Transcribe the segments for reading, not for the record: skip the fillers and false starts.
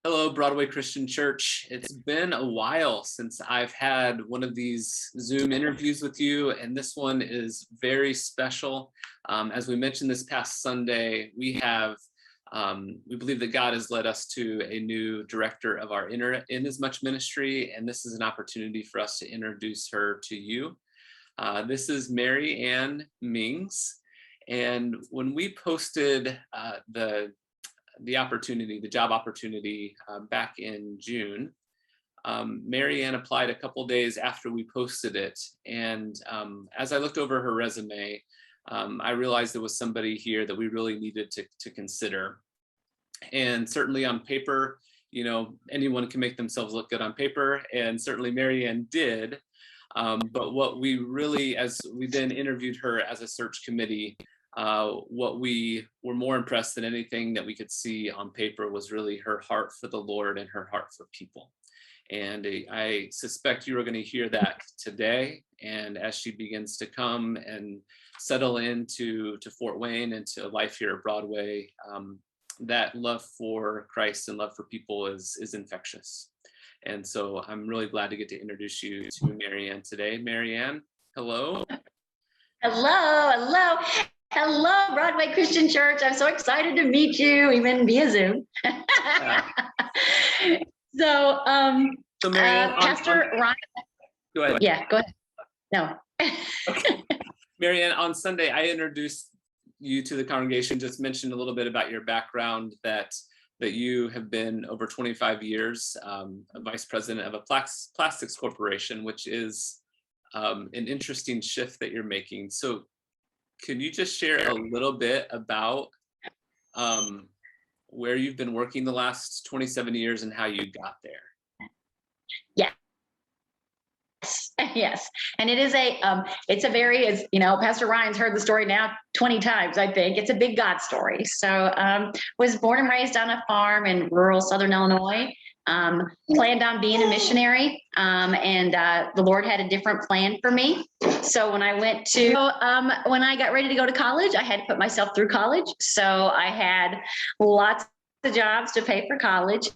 Hello, Broadway Christian Church. It's been a while since I've had one of these Zoom interviews with you, and this one is very special. As we mentioned this past Sunday, we believe that God has led us to a new director of our Inasmuch ministry, and this is an opportunity for us to introduce her to you. This is Ann Mings, and when we posted the job opportunity back in June, Ann applied a couple days after we posted it. And as I looked over her resume, I realized there was somebody here that we really needed to consider. And certainly on paper, anyone can make themselves look good on paper, and certainly Ann did. But what we really, as we then interviewed her as a search committee, what we were more impressed than anything that we could see on paper was really her heart for the Lord and her heart for people. And I suspect you are going to hear that today. And as she begins to come and settle into Fort Wayne and to life here at Broadway, that love for Christ and love for people is infectious. And so I'm really glad to get to introduce you to Ann today. Ann, hello. Hello. Hello, Broadway Christian Church. I'm so excited to meet you, even via Zoom. So Pastor Ryan. Go ahead. Yeah, go ahead. No. Okay. Ann, on Sunday, I introduced you to the congregation, just mentioned a little bit about your background, that you have been over 25 years a vice president of a plastics corporation, which is an interesting shift that you're making. So can you just share a little bit about where you've been working the last 27 years and how you got there? Yes. And it is it's a very, as you know, Pastor Ryan's heard the story now 20 times, I think. It's a big God story. So was born and raised on a farm in rural Southern Illinois. Planned on being a missionary, and the Lord had a different plan for me. So when I when I got ready to go to college, I had to put myself through college. So I had lots of jobs to pay for college.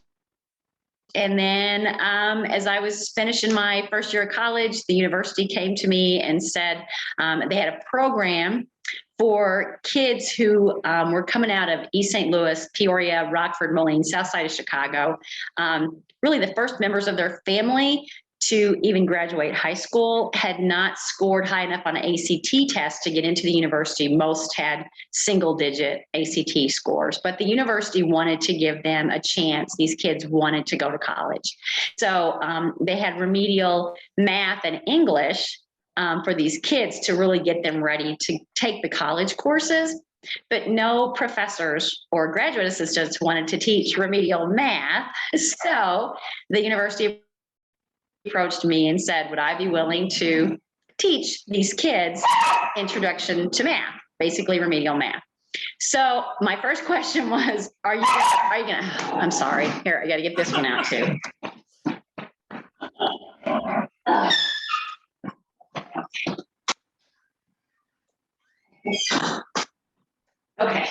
And then as I was finishing my first year of college, the university came to me and said they had a program for kids who were coming out of East St. Louis, Peoria, Rockford, Moline, south side of Chicago, really the first members of their family to even graduate high school had not scored high enough on an ACT test to get into the university. Most had single-digit ACT scores, but the university wanted to give them a chance. These kids wanted to go to college. So they had remedial math and English for these kids to really get them ready to take the college courses, but no professors or graduate assistants wanted to teach remedial math. So the university approached me and said, would I be willing to teach these kids introduction to math, basically remedial math? So my first question was, are you gonna, I'm sorry, here, I gotta get this one out too. Okay.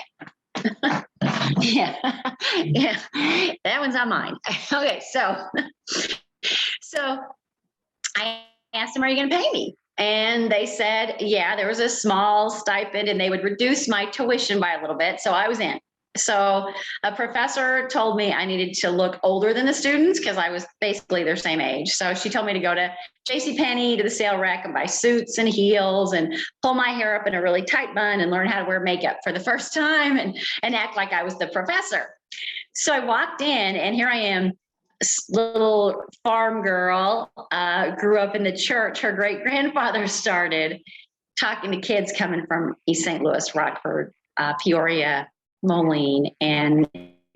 Yeah, that one's on mine. Okay, so I asked them, are you going to pay me? And they said, yeah, there was a small stipend and they would reduce my tuition by a little bit. So I was in. So a professor told me I needed to look older than the students because I was basically their same age. So she told me to go to JCPenney, to the sale rack, and buy suits and heels and pull my hair up in a really tight bun and learn how to wear makeup for the first time and act like I was the professor. So I walked in and here I am, little farm girl, grew up in the church. Her great grandfather started talking to kids coming from East St. Louis, Rockford, Peoria, Moline, and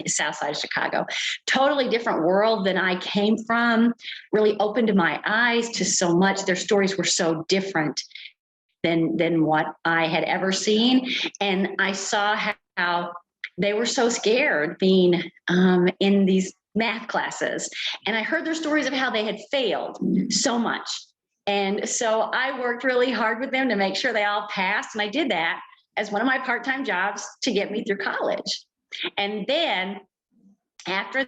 south side of Chicago. Totally different world than I came from, really opened my eyes to so much. Their stories were so different than what I had ever seen. And I saw how they were so scared being in these math classes. And I heard their stories of how they had failed so much. And so I worked really hard with them to make sure they all passed. And I did that as one of my part-time jobs to get me through college. And then after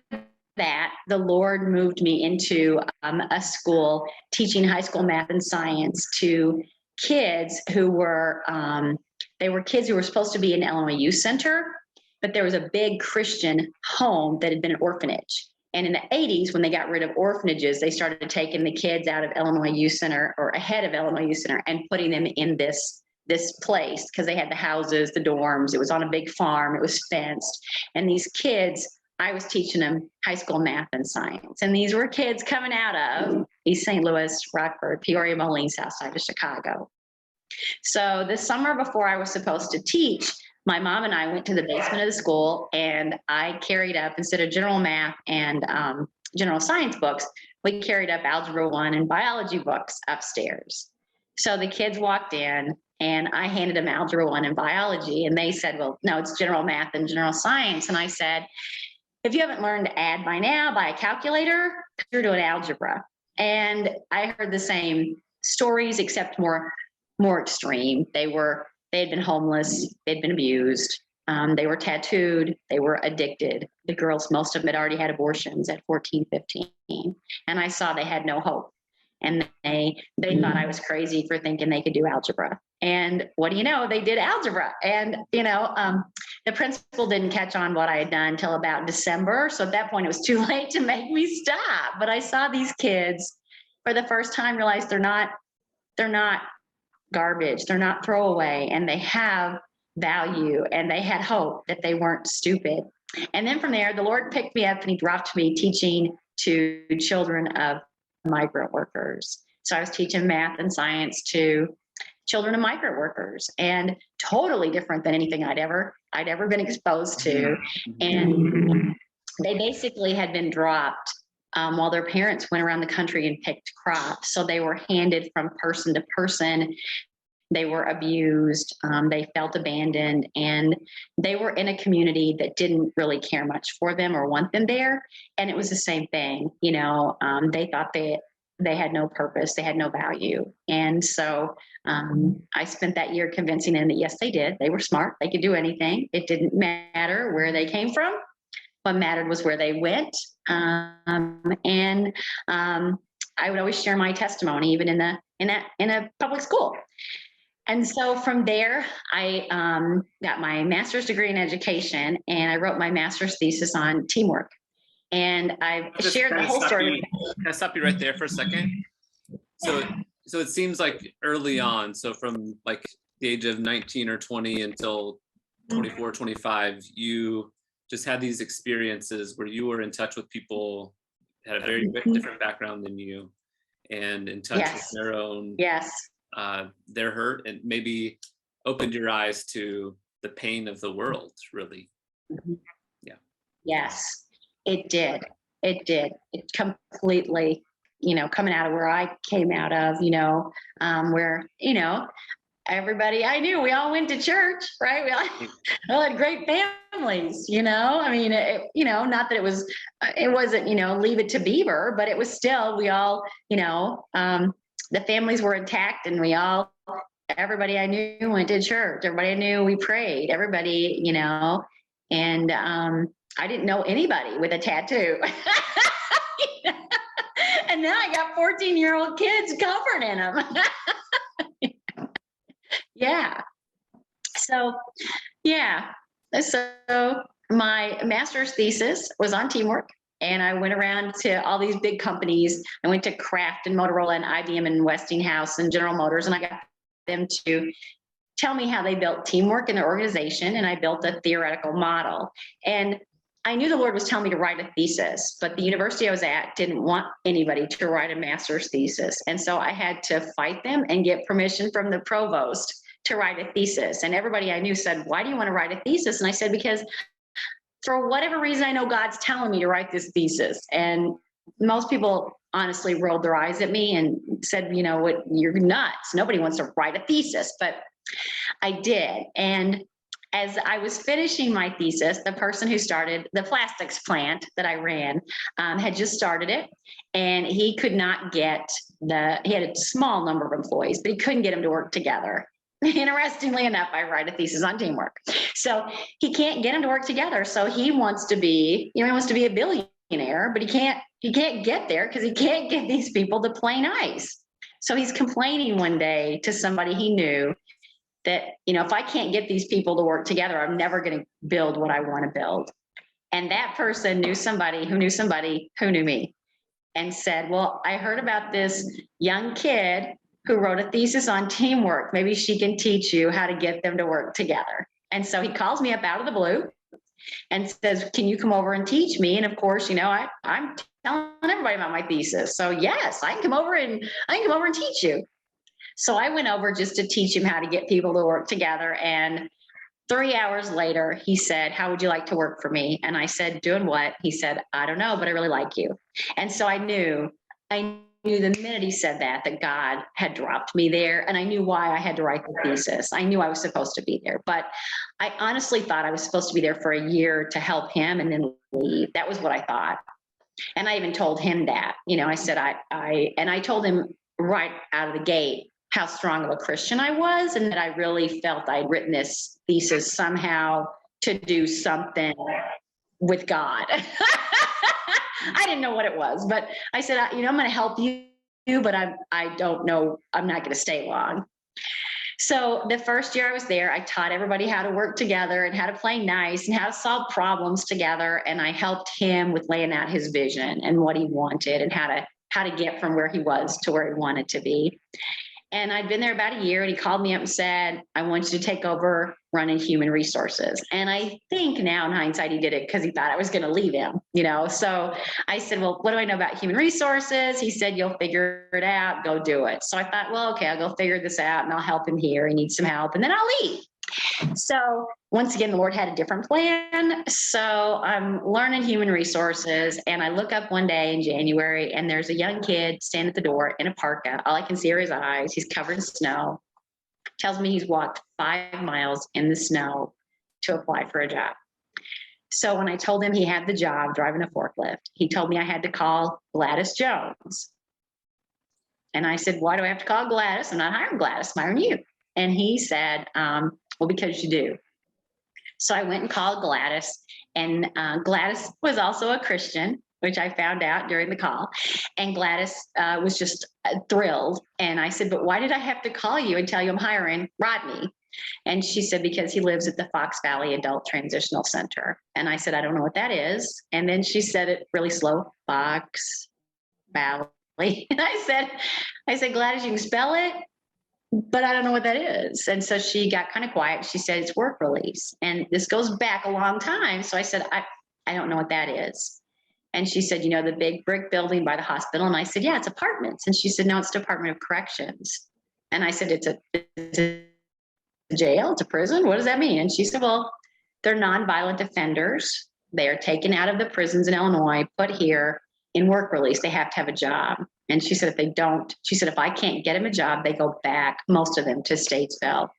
that, the Lord moved me into a school teaching high school math and science to kids who were, they were kids who were supposed to be in Illinois Youth Center, but there was a big Christian home that had been an orphanage. And in the 80s, when they got rid of orphanages, they started taking the kids out of Illinois Youth Center, or ahead of Illinois Youth Center, and putting them in this place, because they had the houses, the dorms. It was on a big farm. It was fenced. And these kids, I was teaching them high school math and science. And these were kids coming out of East St. Louis, Rockford, Peoria, Moline, south side of Chicago. So this summer, before I was supposed to teach, my mom and I went to the basement of the school, and I carried up, instead of general math and general science books, we carried up Algebra 1 and biology books upstairs. So the kids walked in, and I handed them Algebra 1 and biology, and they said, well, no, it's general math and general science. And I said, if you haven't learned to add by now by a calculator, you're doing algebra. And I heard the same stories, except more extreme. They had been homeless, they'd been abused, they were tattooed, they were addicted. The girls, most of them had already had abortions at 14, 15. And I saw they had no hope. And they thought I was crazy for thinking they could do algebra. And what do you know? They did algebra. And, the principal didn't catch on what I had done until about December. So at that point, it was too late to make me stop. But I saw these kids for the first time realize they're not garbage. They're not throwaway, and they have value, and they had hope, that they weren't stupid. And then from there, the Lord picked me up and he dropped me teaching to children of migrant workers. So I was teaching math and science to children of migrant workers, and totally different than anything I'd ever been exposed to. And they basically had been dropped while their parents went around the country and picked crops. So they were handed from person to person. They were abused. They felt abandoned, and they were in a community that didn't really care much for them or want them there. And it was the same thing. They thought they had no purpose. They had no value. And so I spent that year convincing them that, yes, they did. They were smart. They could do anything. It didn't matter where they came from. What mattered was where they went. And I would always share my testimony, even in a public school. And so from there, I got my master's degree in education, and I wrote my master's thesis on teamwork. And I've shared the whole story. Can I stop you right there for a second? So it seems like early on, so from like the age of 19 or 20 until 24, 25, you just had these experiences where you were in touch with people that had a very different background than you, and in touch with their own, their hurt, and maybe opened your eyes to the pain of the world, really. Yeah. Yes, it did. It did. It completely, coming out of where I came out of, where, everybody I knew, we all went to church, right? We all had great families, I mean, not that it wasn't, Leave It to Beaver, but it was still, we all, the families were intact, and everybody I knew went to church. Everybody I knew, we prayed, everybody, and I didn't know anybody with a tattoo. And now I got 14-year-old kids comforting them. Yeah. So my master's thesis was on teamwork, and I went around to all these big companies. I went to Kraft and Motorola and IBM and Westinghouse and General Motors, and I got them to tell me how they built teamwork in their organization, and I built a theoretical model. And I knew the Lord was telling me to write a thesis, but the university I was at didn't want anybody to write a master's thesis. And so I had to fight them and get permission from the provost to write a thesis. And everybody I knew said, why do you want to write a thesis? And I said, because for whatever reason, I know God's telling me to write this thesis. And most people honestly rolled their eyes at me and said, what, you're nuts. Nobody wants to write a thesis, but I did. And as I was finishing my thesis, the person who started the plastics plant that I ran had just started it, and he could not get he had a small number of employees, but he couldn't get them to work together. Interestingly enough, I write a thesis on teamwork. So he can't get them to work together. So he wants to be, he wants to be a billionaire. millionaire, but he can't get there because he can't get these people to play nice. So he's complaining one day to somebody he knew that, if I can't get these people to work together, I'm never going to build what I want to build. And that person knew somebody who knew me, and said, well, I heard about this young kid who wrote a thesis on teamwork. Maybe she can teach you how to get them to work together. And so he calls me up out of the blue and says, can you come over and teach me? And of course, I'm telling everybody about my thesis. So yes, I can come over and teach you. So I went over just to teach him how to get people to work together. And 3 hours later, he said, how would you like to work for me? And I said, doing what? He said, I don't know, but I really like you. And so I knew the minute he said that God had dropped me there. And I knew why I had to write the thesis. I knew I was supposed to be there, but I honestly thought I was supposed to be there for a year to help him and then leave. That was what I thought. And I even told him that, I said, I told him right out of the gate how strong of a Christian I was, and that I really felt I'd written this thesis somehow to do something with God. I didn't know what it was, but I said, I'm going to help you, but I don't know. I'm not going to stay long. So the first year I was there, I taught everybody how to work together and how to play nice and how to solve problems together. And I helped him with laying out his vision and what he wanted and how to get from where he was to where he wanted to be. And I'd been there about a year, and he called me up and said, I want you to take over running human resources. And I think now in hindsight, he did it because he thought I was going to leave him, So I said, well, what do I know about human resources? He said, you'll figure it out, go do it. So I thought, well, okay, I'll go figure this out and I'll help him here. He needs some help, and then I'll leave. So once again, the Lord had a different plan. So I'm learning human resources, and I look up one day in January, and there's a young kid standing at the door in a parka. All I can see are his eyes. He's covered in snow. Tells me he's walked 5 miles in the snow to apply for a job. So when I told him he had the job driving a forklift, he told me I had to call Gladys Jones. And I said, why do I have to call Gladys? I'm not hiring Gladys, I'm hiring you. And he said, well, because you do. So I went and called Gladys, and Gladys was also a Christian, which I found out during the call. And Gladys was just thrilled. And I said, but why did I have to call you and tell you I'm hiring Rodney? And she said, because he lives at the Fox Valley Adult Transitional Center. And I said, I don't know what that is. And then she said it really slow, Fox Valley. And I said, Gladys, you can spell it, but I don't know what that is. And so she got kind of quiet. She said, it's work release. And this goes back a long time. So I said, I don't know what that is. And she said, the big brick building by the hospital. And I said, yeah, it's apartments. And she said, no, it's Department of Corrections. And I said, it's a jail, it's a prison. What does that mean? And she said, well, they're nonviolent offenders. They are taken out of the prisons in Illinois, put here in work release. They have to have a job. And she said, if I can't get them a job, they go back, most of them, to Statesville.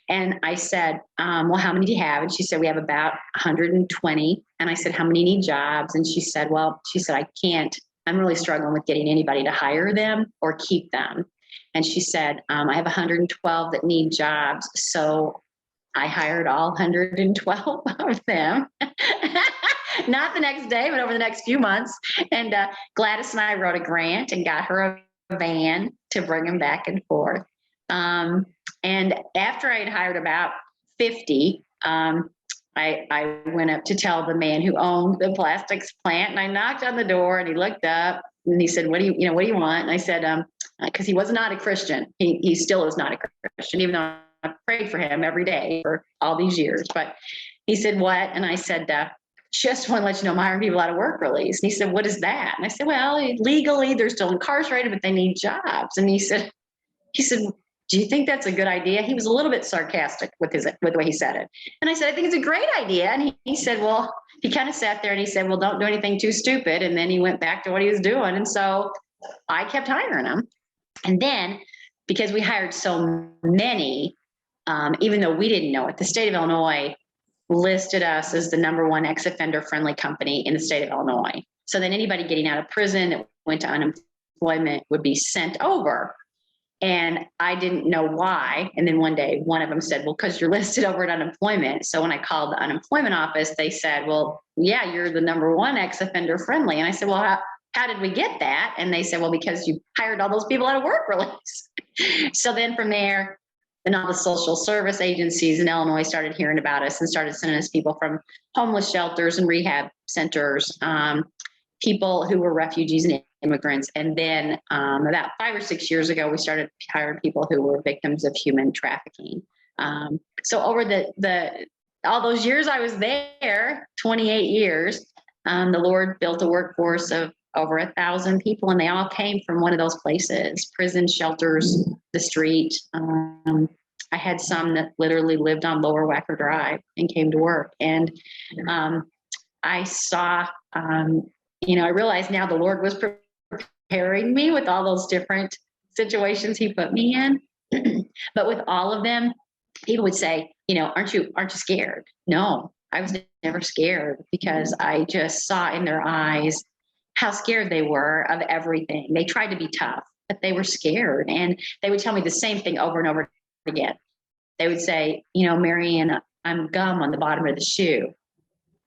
And I said, well, how many do you have? And she said, we have about 120. And I said, how many need jobs? And she said, I can't, I'm really struggling with getting anybody to hire them or keep them. And she said, I have 112 that need jobs. So I hired all 112 of them. Not the next day, but over the next few months. And Gladys and I wrote a grant and got her a van to bring them back and forth. And after I had hired about 50, I went up to tell the man who owned the plastics plant, and I knocked on the door, and he looked up and he said, what do you want? And I said, because he was not a Christian. He still is not a Christian, even though I prayed for him every day for all these years. But he said, what? And I said, just want to let you know, I'm hiring people out of work release. And he said, what is that? And I said, well, legally they're still incarcerated, but they need jobs. And he said, do you think that's a good idea? He was a little bit sarcastic with the way he said it. And I said, I think it's a great idea. And he said, well, he kind of sat there and he said, well, don't do anything too stupid. And then he went back to what he was doing. And so I kept hiring him. And then because we hired so many, even though we didn't know it, the state of Illinois listed us as the #1 ex-offender friendly company in the state of Illinois. So then anybody getting out of prison that went to unemployment would be sent over. And I didn't know why. And then one day, one of them said, well, because you're listed over at unemployment. So when I called the unemployment office, they said, well, yeah, you're the number one ex-offender friendly. And I said, well, how did we get that? And they said, well, because you hired all those people out of work release. So then from there, then all the social service agencies in Illinois started hearing about us and started sending us people from homeless shelters and rehab centers, people who were refugees and immigrants. And then about 5 or 6 years ago, we started hiring people who were victims of human trafficking. So over all those years I was there, 28 years, the Lord built a workforce of over 1,000 people, and they all came from one of those places: prison, shelters, the street. I had some that literally lived on Lower Wacker Drive and came to work. And I saw, I realized now the Lord was preparing me with all those different situations he put me in. But with all of them, people would say, aren't you scared? No, I was never scared, because I just saw in their eyes how scared they were of everything. They tried to be tough, but they were scared. And they would tell me the same thing over and over again. They would say, Marianne, I'm gum on the bottom of the shoe.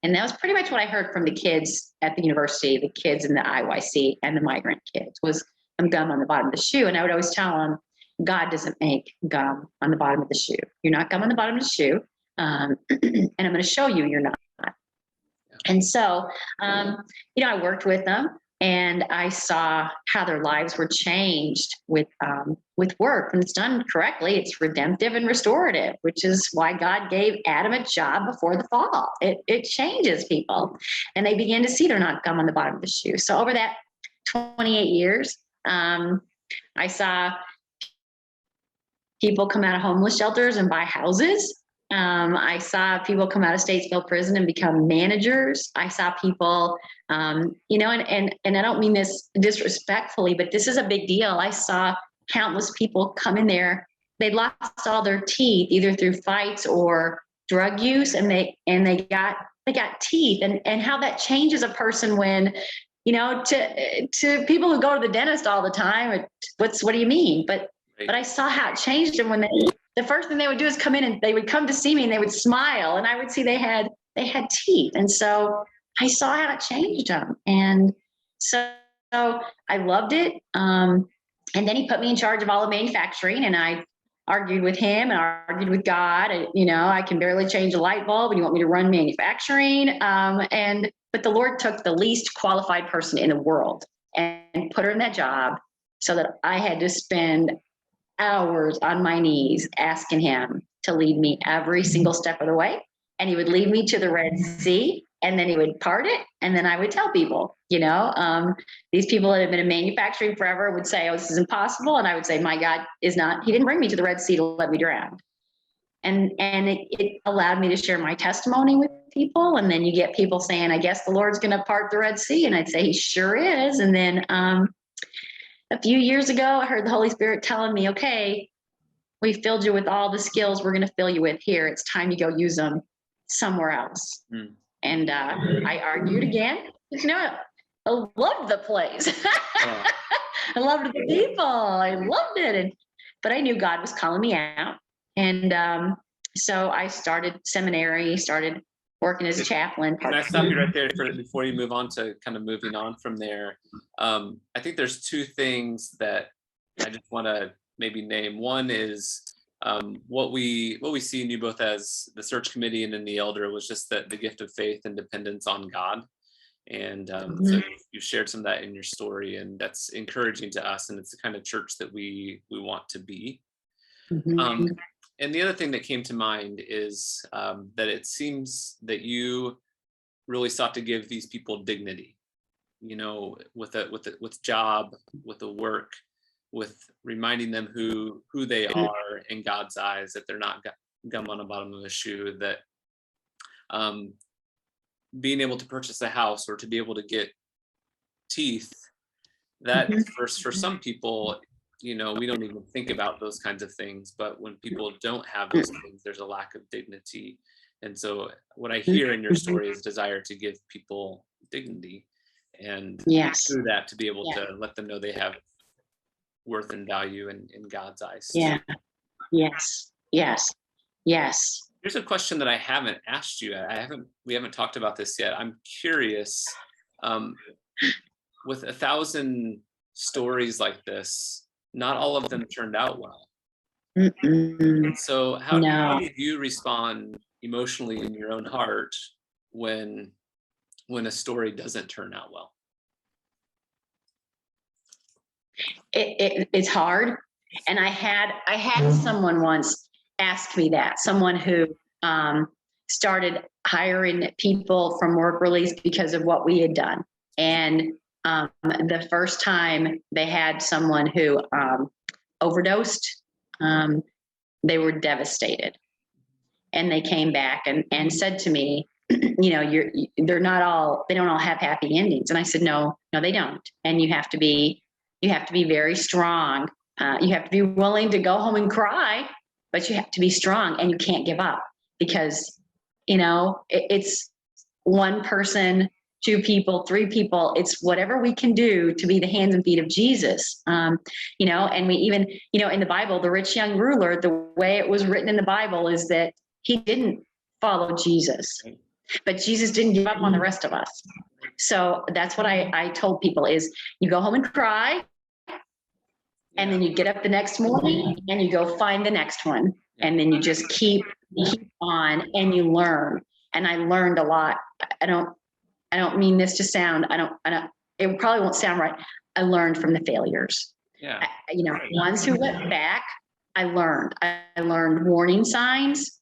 And that was pretty much what I heard from the kids at the university, the kids in the IYC and the migrant kids, was, I'm gum on the bottom of the shoe. And I would always tell them, God doesn't make gum on the bottom of the shoe. You're not gum on the bottom of the shoe. And I'm going to show you you're not. And so, I worked with them, and I saw how their lives were changed with work. When it's done correctly, it's redemptive and restorative, which is why God gave Adam a job before the fall. It changes people, and they begin to see they're not gum on the bottom of the shoe. So over that 28 years, I saw people come out of homeless shelters and buy houses. I saw people come out of Statesville prison and become managers. I saw people, and I don't mean this disrespectfully, but this is a big deal. I saw countless people come in there. They'd lost all their teeth, either through fights or drug use, and they got teeth, and how that changes a person when, to people who go to the dentist all the time. What do you mean? But I saw how it changed them when the first thing they would do is come in, and they would come to see me, and they would smile, and I would see they had teeth. And so I saw how it changed them. And so I loved it. And then he put me in charge of all of manufacturing, and I argued with him and argued with God. I can barely change a light bulb, and you want me to run manufacturing. But the Lord took the least qualified person in the world and put her in that job, so that I had to spend hours on my knees asking him to lead me every single step of the way. And he would lead me to the Red Sea, and then he would part it. And then I would tell people, these people that have been in manufacturing forever would say, oh, this is impossible. And I would say, my God is not, he didn't bring me to the Red Sea to let me drown. And it allowed me to share my testimony with people. And then you get people saying, I guess the Lord's going to part the Red Sea. And I'd say, he sure is. And then, a few years ago, I heard the Holy Spirit telling me, okay, we filled you with all the skills we're going to fill you with here. It's time to go use them somewhere else. And I argued again. I loved the place. I loved the people. I loved it. But I knew God was calling me out. And so I started seminary, started working as a chaplain. Can I stop you right there before you move on to kind of moving on from there? I think there's two things that I just want to maybe name. One is what we see in you both as the search committee and in the elder was just the gift of faith and dependence on God. And so you shared some of that in your story, and that's encouraging to us. And it's the kind of church that we want to be. And the other thing that came to mind is that it seems that you really sought to give these people dignity, with job, with the work, with reminding them who they are in God's eyes, that they're not gum on the bottom of a shoe, that being able to purchase a house or to be able to get teeth, that for some people, we don't even think about those kinds of things. But when people don't have those things, there's a lack of dignity. And so what I hear in your story is desire to give people dignity, and through that to be able to let them know they have worth and value in God's eyes. Yeah. Yes. Yes. Yes. Here's a question that I haven't asked you. We haven't talked about this yet. I'm curious, with 1,000 stories like this, not all of them turned out well. Mm-mm. So how No. did you respond emotionally in your own heart when a story doesn't turn out well? It's hard. And I had someone once ask me that, someone who started hiring people from work release because of what we had done. And the first time they had someone who overdosed, they were devastated. And they came back and said to me, you know, they don't all have happy endings. And I said, no, they don't. And you have to be very strong. You have to be willing to go home and cry, but you have to be strong, and you can't give up, because, you know, it's one person, two people, three people. It's whatever we can do to be the hands and feet of Jesus. You know, and we even, you know, in the Bible, the rich young ruler, the way it was written in the Bible is that he didn't follow Jesus, but Jesus didn't give up on the rest of us. So that's what I told people is, you go home and cry, and then you get up the next morning and you go find the next one. And then you just keep on and you learn. And I learned a lot. I don't mean this to sound, it probably won't sound right. I learned from the failures. Yeah. You know, ones who went back, I learned warning signs.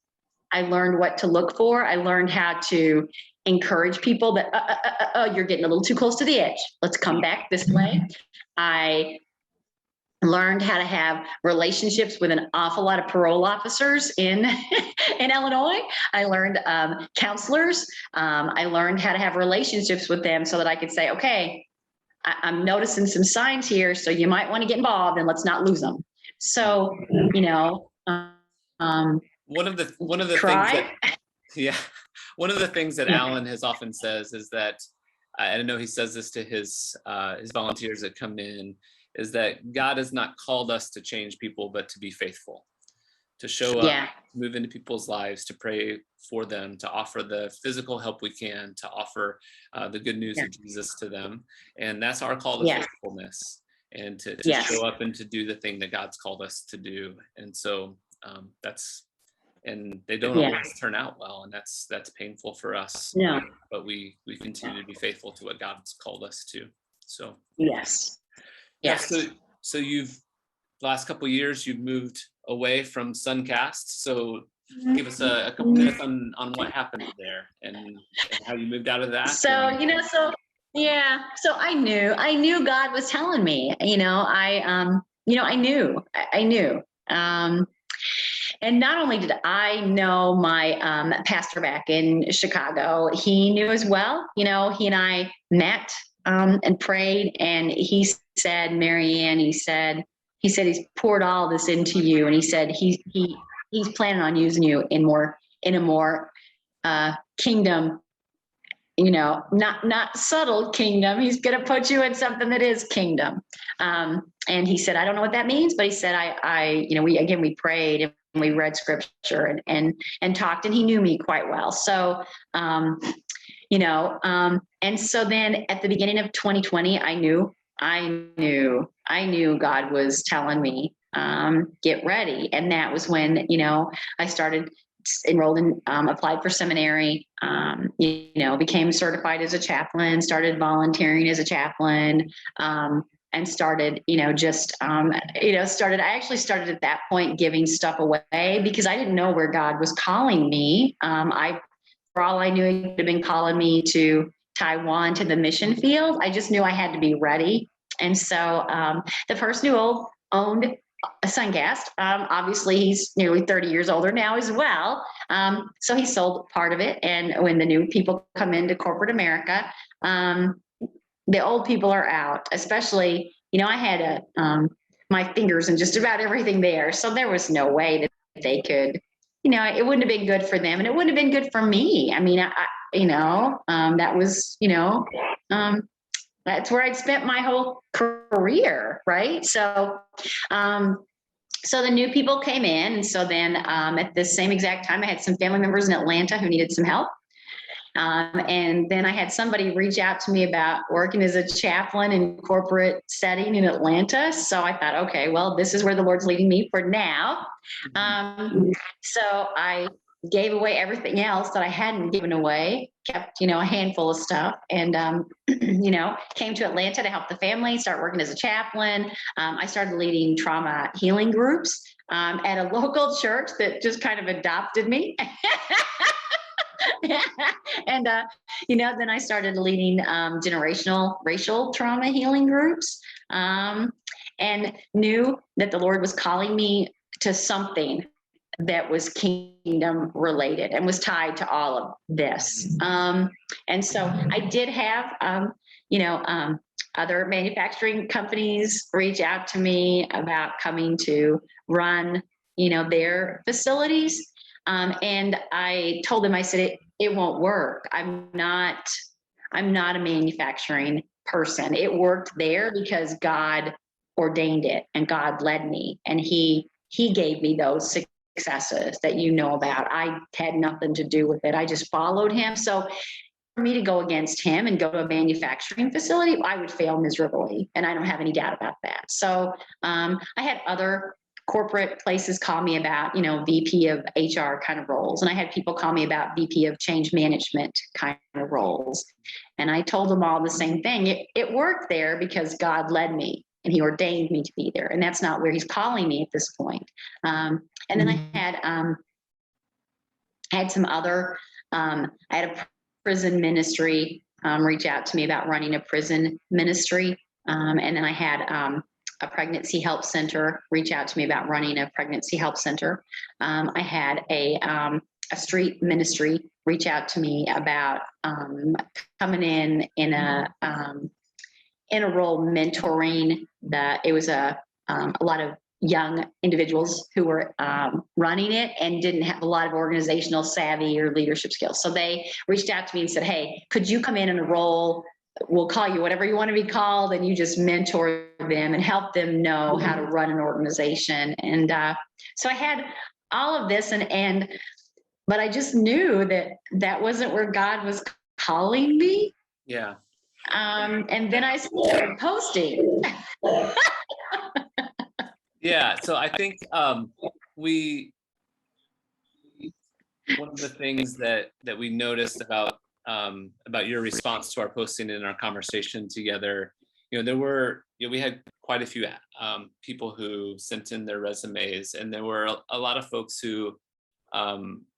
I learned what to look for. I learned how to encourage people that, you're getting a little too close to the edge. Let's come back this way. I learned how to have relationships with an awful lot of parole officers in Illinois. I learned counselors. I learned how to have relationships with them so that I could say, okay, I'm noticing some signs here, so you might want to get involved, and let's not lose them. So, you know, one of the things that Alan has often says is that, I know he says this to his volunteers that come in, is that God has not called us to change people, but to be faithful, to show up, move into people's lives, to pray for them, to offer the physical help we can, to offer the good news of Jesus to them. And that's our call to faithfulness, and to show up and to do the thing that God's called us to do. And so and they don't always turn out well, and that's painful for us. Yeah. But we continue to be faithful to what God's called us to. So yes. So you've, last couple of years, you've moved away from Suncast. So give us a couple minutes on what happened there and how you moved out of that. So I knew God was telling me. I knew. And not only did I know my pastor back in Chicago, he knew as well. You know, he and I met and prayed, and he said, Mary Ann, he said he's poured all this into you, and he said he's planning on using you in a more kingdom, you know, not subtle kingdom. He's going to put you in something that is kingdom. And he said, I don't know what that means, but he said, we prayed and we read scripture and talked, and he knew me quite well. So, and so then at the beginning of 2020, I knew God was telling me, get ready. And that was when, I started enrolled in, applied for seminary, became certified as a chaplain, started volunteering as a chaplain, and started, I actually started at that point giving stuff away because I didn't know where God was calling me. For all I knew, he could have been calling me to Taiwan, to the mission field. I just knew I had to be ready. And so the person who owned a Suncast, obviously he's nearly 30 years older now as well. So he sold part of it. And when the new people come into corporate America, the old people are out, especially, I had my fingers in just about everything there. So there was no way that they could, it wouldn't have been good for them, and it wouldn't have been good for me. I mean, that was, that's where I'd spent my whole career, right? So the new people came in, and so then at the same exact time, I had some family members in Atlanta who needed some help. And then I had somebody reach out to me about working as a chaplain in corporate setting in Atlanta. So I thought, okay, well, this is where the Lord's leading me for now. So I gave away everything else that I hadn't given away, kept, a handful of stuff, and, came to Atlanta to help the family, start working as a chaplain. I started leading trauma healing groups at a local church that just kind of adopted me. And, then I started leading generational racial trauma healing groups, and knew that the Lord was calling me to something that was kingdom related and was tied to all of this. And so I did have, other manufacturing companies reach out to me about coming to run, their facilities. And I told them, I said, it won't work. I'm not a manufacturing person. It worked there because God ordained it and God led me, and he gave me those successes that you know about. I had nothing to do with it. I just followed him. So for me to go against him and go to a manufacturing facility, I would fail miserably. And I don't have any doubt about that. So I had other corporate places call me about, VP of HR kind of roles. And I had people call me about VP of change management kind of roles. And I told them all the same thing. It worked there because God led me and he ordained me to be there. And that's not where he's calling me at this point. And then I had some other, I had a prison ministry reach out to me about running a prison ministry. And then I had a pregnancy help center reach out to me about running a pregnancy help center. I had a street ministry reach out to me about coming in a role mentoring. It was a lot of young individuals who were running it and didn't have a lot of organizational savvy or leadership skills. So they reached out to me and said, hey, could you come in a role? We'll call you whatever you want to be called, and you just mentor them and help them know how to run an organization. And so I had all of this, but I just knew that wasn't where God was calling me. Yeah. And then I started posting. Yeah. So I think one of the things that we noticed about your response to our posting and our conversation together, we had quite a few people who sent in their resumes, and there were a lot of folks who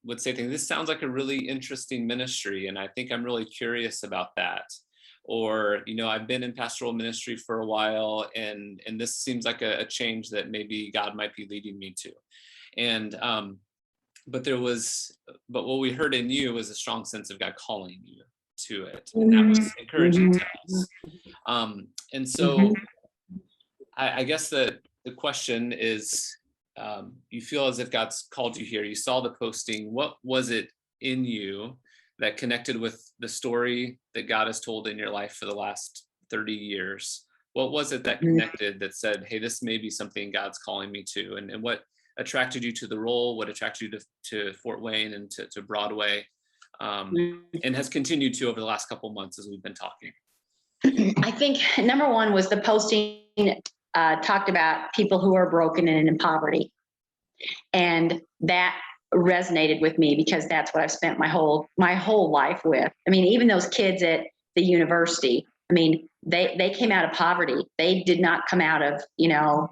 would say things, this sounds like a really interesting ministry, and I think I'm really curious about that. Or, I've been in pastoral ministry for a while, and this seems like a change that maybe God might be leading me to. And but what we heard in you was a strong sense of God calling you to it. And that was encouraging to us. And so I guess the question is, you feel as if God's called you here. You saw the posting. What was it in you that connected with the story that God has told in your life for the last 30 years? What was it that connected, that said, hey, this may be something God's calling me to? And what attracted you to the role? What attracted you to Fort Wayne and to Broadway, and has continued to over the last couple of months as we've been talking? I think number one was the posting talked about people who are broken and in poverty. And that resonated with me because that's what I've spent my whole life with. I mean, even those kids at the university, I mean, they came out of poverty. They did not come out of, they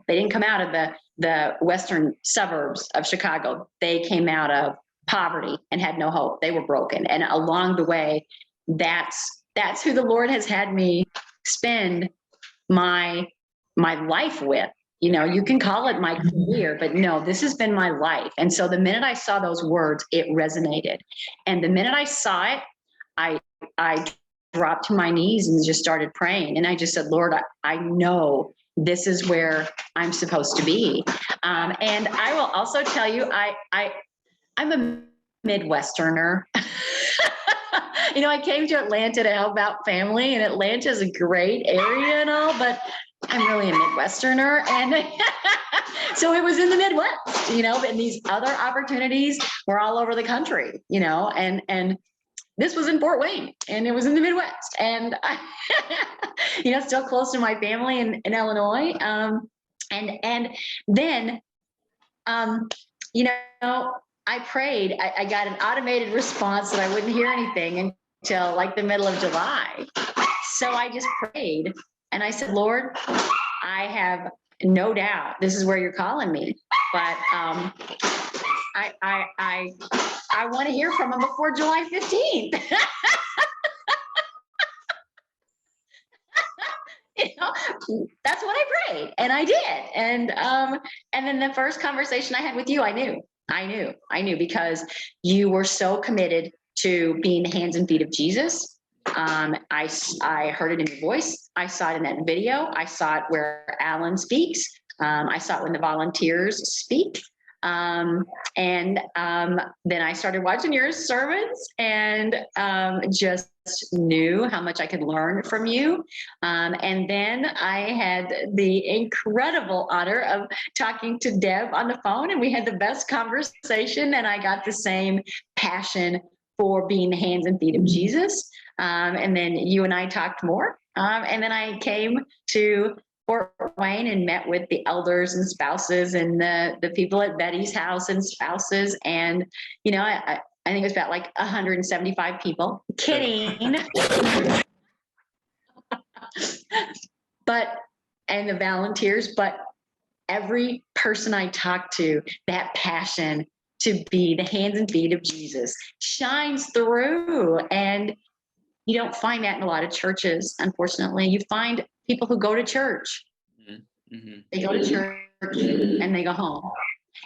didn't come out of the western suburbs of Chicago. They came out of poverty and had no hope. They were broken. And along the way, that's who the Lord has had me spend my life with. You can call it my career, but no, this has been my life. And so the minute I saw those words, it resonated. And the minute I saw it, I dropped to my knees and just started praying. And I just said, Lord, I know this is where I'm supposed to be. And I will also tell you, I'm a Midwesterner. I came to Atlanta to help out family, and Atlanta is a great area and all, but I'm really a Midwesterner. And so it was in the Midwest, and these other opportunities were all over the country, and this was in Fort Wayne, and it was in the Midwest, and still close to my family in Illinois. And then, I prayed. I got an automated response that I wouldn't hear anything until like the middle of July. So I just prayed, and I said, Lord, I have no doubt this is where you're calling me, but I want to hear from him before July 15th. That's what I prayed, and I did. And then the first conversation I had with you, I knew because you were so committed to being the hands and feet of Jesus. I heard it in your voice. I saw it in that video. I saw it where Alan speaks. I saw it when the volunteers speak. And then I started watching your sermons, and just knew how much I could learn from you. And then I had the incredible honor of talking to Deb on the phone, and we had the best conversation, and I got the same passion for being the hands and feet of Jesus. And then you and I talked more. And then I came to Fort Wayne and met with the elders and spouses and the people at Betty's house and spouses. And, I think it was about like 175 people. Kidding. And the volunteers, but every person I talked to, that passion to be the hands and feet of Jesus shines through. And you don't find that in a lot of churches, unfortunately. You find people who go to church. Mm-hmm. They go to church and they go home,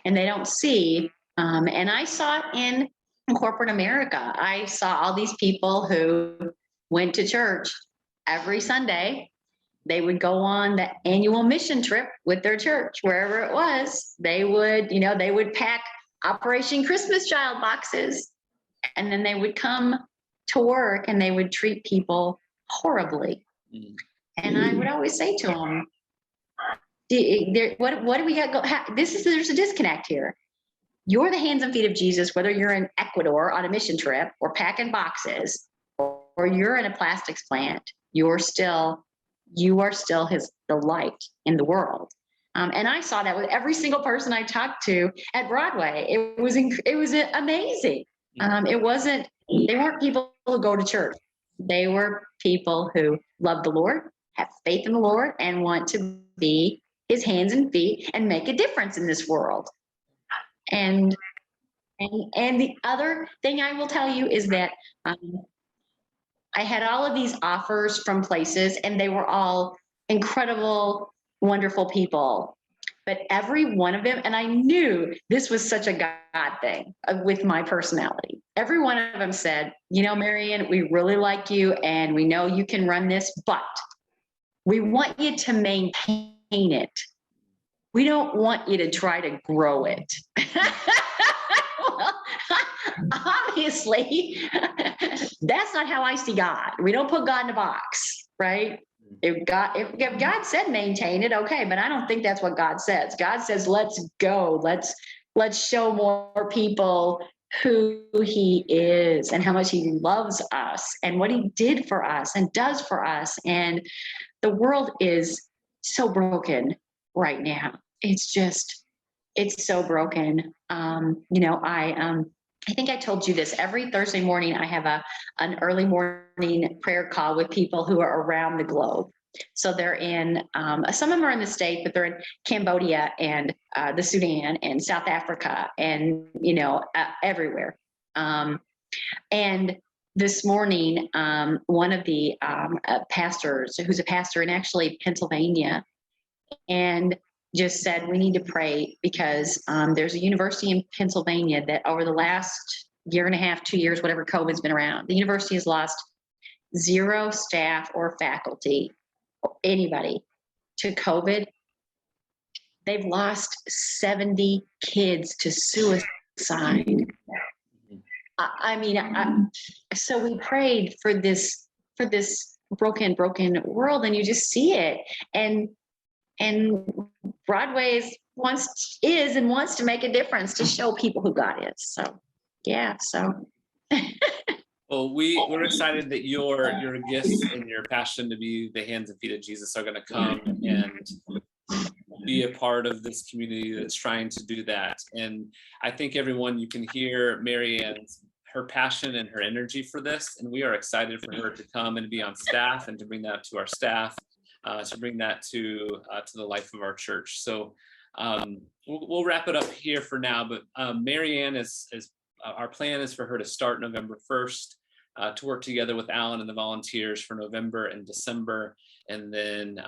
and they don't see. And I saw it in corporate America. I saw all these people who went to church every Sunday. They would go on the annual mission trip with their church, wherever it was. They would pack Operation Christmas Child boxes, and then they would come to work and they would treat people horribly. Mm-hmm. And I would always say to them, what do we got? There's a disconnect here. You're the hands and feet of Jesus, whether you're in Ecuador on a mission trip or packing boxes, or you're in a plastics plant. You are still the light in the world. And I saw that with every single person I talked to at Broadway. It was amazing. They weren't people who go to church. They were people who love the Lord, have faith in the Lord, and want to be his hands and feet and make a difference in this world. And the other thing I will tell you is that I had all of these offers from places, and they were all incredible, wonderful people. But every one of them, and I knew this was such a God thing with my personality. Every one of them said, Marian, we really like you, and we know you can run this, but we want you to maintain it. We don't want you to try to grow it. Well, obviously, that's not how I see God. We don't put God in a box, right? If God said maintain it, okay, but I don't think that's what God says. God says, let's go. Let's show more people who he is and how much he loves us and what he did for us and does for us. And the world is so broken right now. It's so broken. I think I told you this. Every Thursday morning, I have an early morning prayer call with people who are around the globe. So they're in, some of them are in the States, but they're in Cambodia and the Sudan and South Africa and, everywhere. And this morning, one of the pastors, who's a pastor in actually Pennsylvania, and just said, we need to pray because there's a university in Pennsylvania that over the last year and a half, 2 years, whatever COVID's been around, the university has lost 0 staff or faculty, or anybody, to COVID. They've lost 70 kids to suicide. I mean, so we prayed for this broken world, and you just see it, and Broadway wants to make a difference to show people who God is. So, yeah. So, Well, we're excited that your gifts and your passion to be the hands and feet of Jesus are going to come and be a part of this community that's trying to do that. And I think everyone, you can hear Mary Ann's, her passion and her energy for this, and we are excited for her to come and be on staff and to bring that to our staff, to bring that to the life of our church. So we'll wrap it up here for now. But Mary Ann is our plan is for her to start November 1st, to work together with Alan and the volunteers for November and December. And then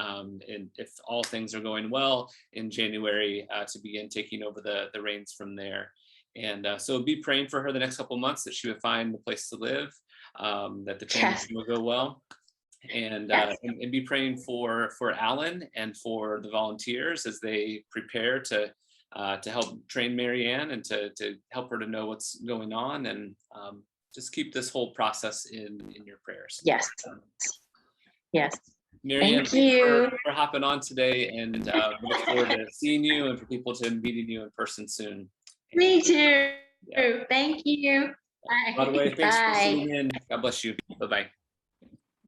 if all things are going well, in January to begin taking over the reins from there. And so be praying for her the next couple of months that she would find a place to live, that the transition will go well. And be praying for Alan and for the volunteers as they prepare to help train Mary Ann and to help her to know what's going on, and just keep this whole process in your prayers. Yes. Yes. Mary Ann, thank you for hopping on today, and we look forward to seeing you and for people to meeting you in person soon. Me too. Yeah. Thank you. Bye. By the way, thanks for tuning in. God bless you. Bye-bye.